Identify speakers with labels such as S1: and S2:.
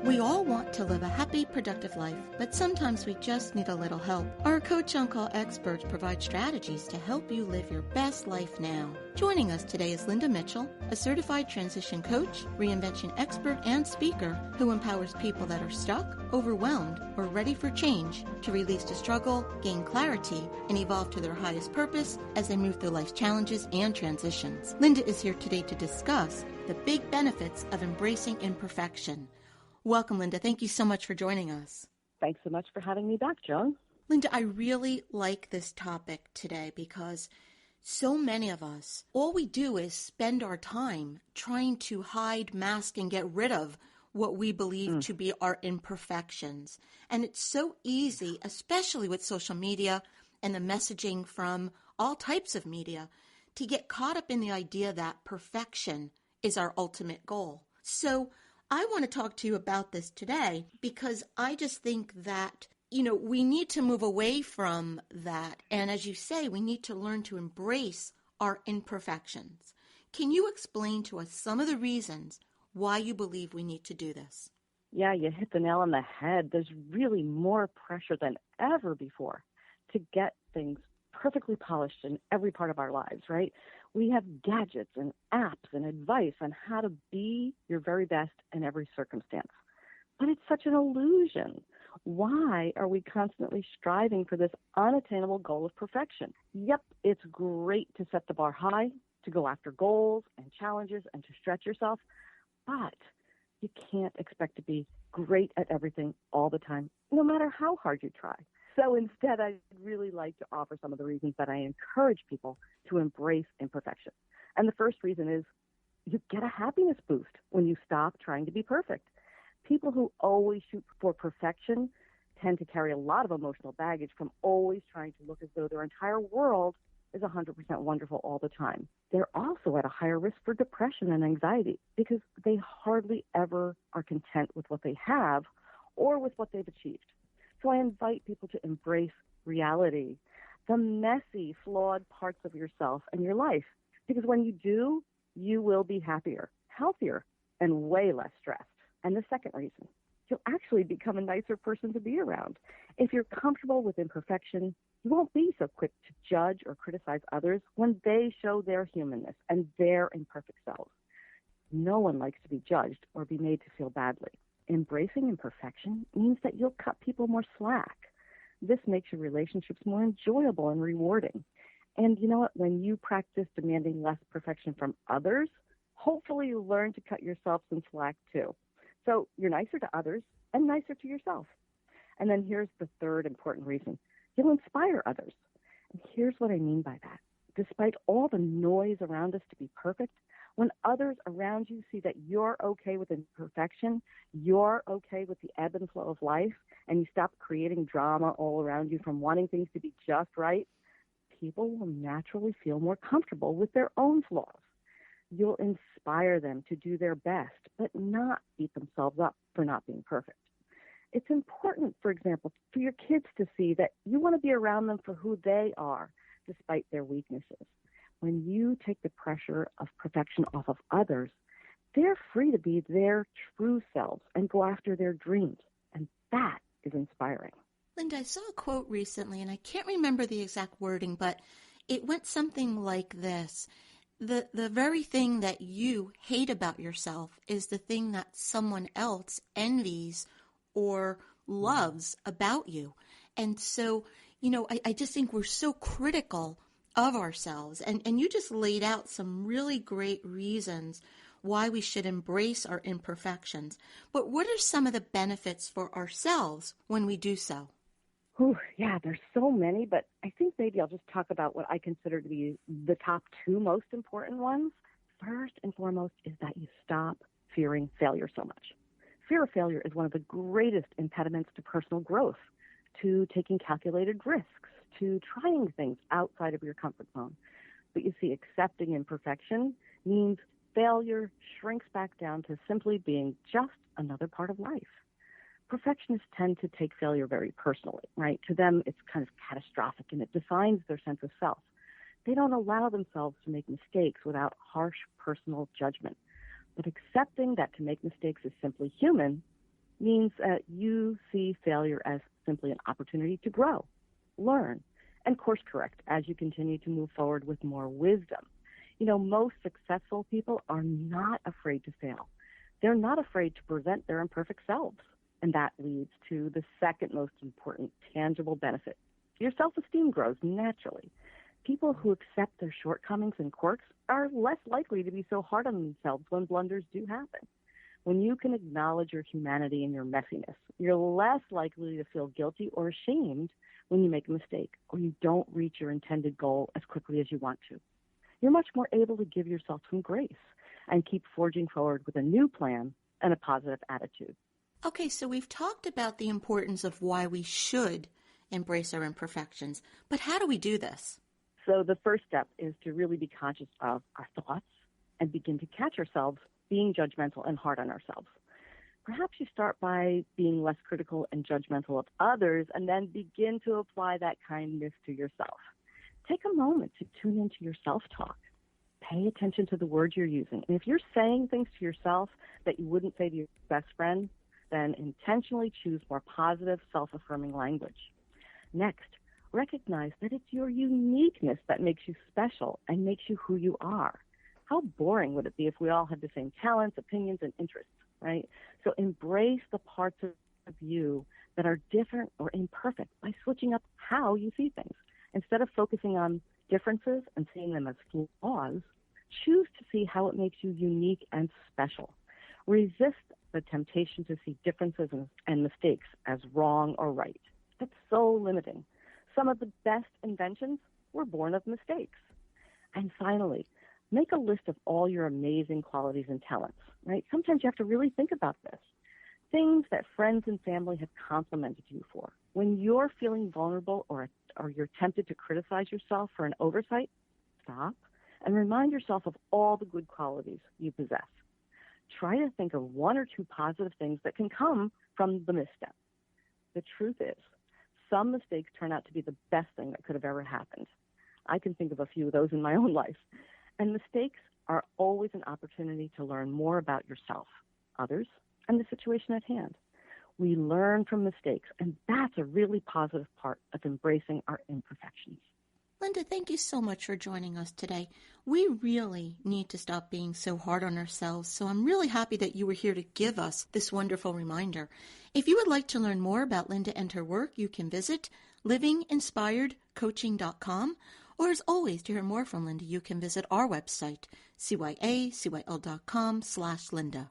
S1: We all want to live a happy, productive life, but sometimes we just need a little help. Our Coach On Call experts provide strategies to help you live your best life now. Joining us today is Linda Mitchell, a certified transition coach, reinvention expert, and speaker who empowers people that are stuck, overwhelmed, or ready for change to release the struggle, gain clarity, and evolve to their highest purpose as they move through life's challenges and transitions. Linda is here today to discuss the big benefits of embracing imperfection. Welcome, Linda. Thank you so much for joining us.
S2: Thanks so much for having me back, Joan.
S1: Linda, I really like this topic today because so many of us, all we do is spend our time trying to hide, mask, and get rid of what we believe to be our imperfections. And it's so easy, especially with social media and the messaging from all types of media, to get caught up in the idea that perfection is our ultimate goal. So I want to talk to you about this today because I just think that, we need to move away from that. And as you say, we need to learn to embrace our imperfections. Can you explain to us some of the reasons why you believe we need to do this?
S2: Yeah, you hit the nail on the head. There's really more pressure than ever before to get things perfectly polished in every part of our lives, right? We have gadgets and apps and advice on how to be your very best in every circumstance. But it's such an illusion. Why are we constantly striving for this unattainable goal of perfection? Yep, it's great to set the bar high, to go after goals and challenges and to stretch yourself, but you can't expect to be great at everything all the time, no matter how hard you try. So instead, I'd really like to offer some of the reasons that I encourage people to embrace imperfection. And the first reason is you get a happiness boost when you stop trying to be perfect. People who always shoot for perfection tend to carry a lot of emotional baggage from always trying to look as though their entire world is 100% wonderful all the time. They're also at a higher risk for depression and anxiety because they hardly ever are content with what they have or with what they've achieved. So I invite people to embrace reality, the messy, flawed parts of yourself and your life. Because when you do, you will be happier, healthier, and way less stressed. And the second reason, you'll actually become a nicer person to be around. If you're comfortable with imperfection, you won't be so quick to judge or criticize others when they show their humanness and their imperfect selves. No one likes to be judged or be made to feel badly. Embracing imperfection means that you'll cut people more slack. This makes your relationships more enjoyable and rewarding. And you know what? When you practice demanding less perfection from others, hopefully you learn to cut yourself some slack too. So you're nicer to others and nicer to yourself. And then here's the third important reason. You'll inspire others. And here's what I mean by that. Despite all the noise around us to be perfect, when others around you see that you're okay with imperfection, you're okay with the ebb and flow of life, and you stop creating drama all around you from wanting things to be just right, people will naturally feel more comfortable with their own flaws. You'll inspire them to do their best, but not beat themselves up for not being perfect. It's important, for example, for your kids to see that you want to be around them for who they are, despite their weaknesses. When you take the pressure of perfection off of others, they're free to be their true selves and go after their dreams. And that is inspiring.
S1: Linda, I saw a quote recently, and I can't remember the exact wording, but it went something like this. The very thing that you hate about yourself is the thing that someone else envies or loves about you. And so, I just think we're so critical of ourselves. And you just laid out some really great reasons why we should embrace our imperfections. But what are some of the benefits for ourselves when we do so?
S2: Yeah, there's so many, but I think maybe I'll just talk about what I consider to be the top two most important ones. First and foremost is that you stop fearing failure so much. Fear of failure is one of the greatest impediments to personal growth, to taking calculated risks, to trying things outside of your comfort zone. But you see, accepting imperfection means failure shrinks back down to simply being just another part of life. Perfectionists tend to take failure very personally, right? To them, it's kind of catastrophic and it defines their sense of self. They don't allow themselves to make mistakes without harsh personal judgment. But accepting that to make mistakes is simply human means that you see failure as simply an opportunity to grow, learn, and course correct as you continue to move forward with more wisdom. Most successful people are not afraid to fail. They're not afraid to present their imperfect selves. And that leads to the second most important tangible benefit. Your self-esteem grows naturally. People who accept their shortcomings and quirks are less likely to be so hard on themselves when blunders do happen. When you can acknowledge your humanity and your messiness, you're less likely to feel guilty or ashamed when you make a mistake or you don't reach your intended goal as quickly as you want to. You're much more able to give yourself some grace and keep forging forward with a new plan and a positive attitude.
S1: Okay, so we've talked about the importance of why we should embrace our imperfections, but how do we do this?
S2: So the first step is to really be conscious of our thoughts and begin to catch ourselves being judgmental and hard on ourselves. Perhaps you start by being less critical and judgmental of others and then begin to apply that kindness to yourself. Take a moment to tune into your self-talk. Pay attention to the words you're using. And if you're saying things to yourself that you wouldn't say to your best friend, then intentionally choose more positive, self-affirming language. Next, recognize that it's your uniqueness that makes you special and makes you who you are. How boring would it be if we all had the same talents, opinions, and interests, right? So embrace the parts of you that are different or imperfect by switching up how you see things. Instead of focusing on differences and seeing them as flaws, choose to see how it makes you unique and special. Resist the temptation to see differences and mistakes as wrong or right. That's so limiting. Some of the best inventions were born of mistakes. And finally, make a list of all your amazing qualities and talents, right? Sometimes you have to really think about this. Things that friends and family have complimented you for. When you're feeling vulnerable or you're tempted to criticize yourself for an oversight, stop and remind yourself of all the good qualities you possess. Try to think of one or two positive things that can come from the misstep. The truth is, some mistakes turn out to be the best thing that could have ever happened. I can think of a few of those in my own life. And mistakes are always an opportunity to learn more about yourself, others, and the situation at hand. We learn from mistakes, and that's a really positive part of embracing our imperfections.
S1: Linda, thank you so much for joining us today. We really need to stop being so hard on ourselves, so I'm really happy that you were here to give us this wonderful reminder. If you would like to learn more about Linda and her work, you can visit livinginspiredcoaching.com, or as always, to hear more from Linda, you can visit our website, cyacyl.com/Linda.